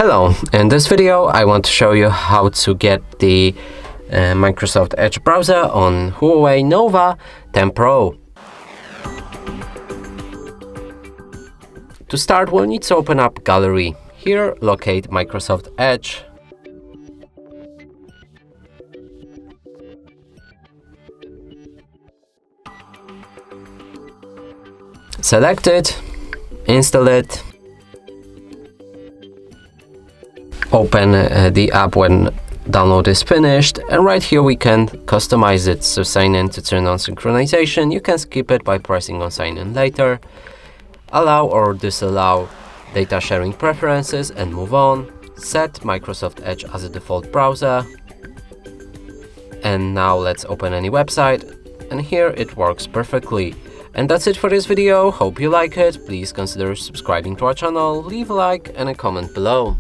Hello, in this video I want to show you how to get the Microsoft Edge browser on HUAWEI Nova 10 Pro. To start, we'll need to open up Gallery. Here, locate Microsoft Edge. Select it, install it. Open the app when download is finished, and right here we can customize it. So sign in to turn on synchronization. You can skip it by pressing on sign in later. Allow or disallow data sharing preferences and move on. Set Microsoft Edge as a default browser. And now let's open any website, and here it works perfectly. And that's it for this video. Hope you like it. Please consider subscribing to our channel, leave a like and a comment below.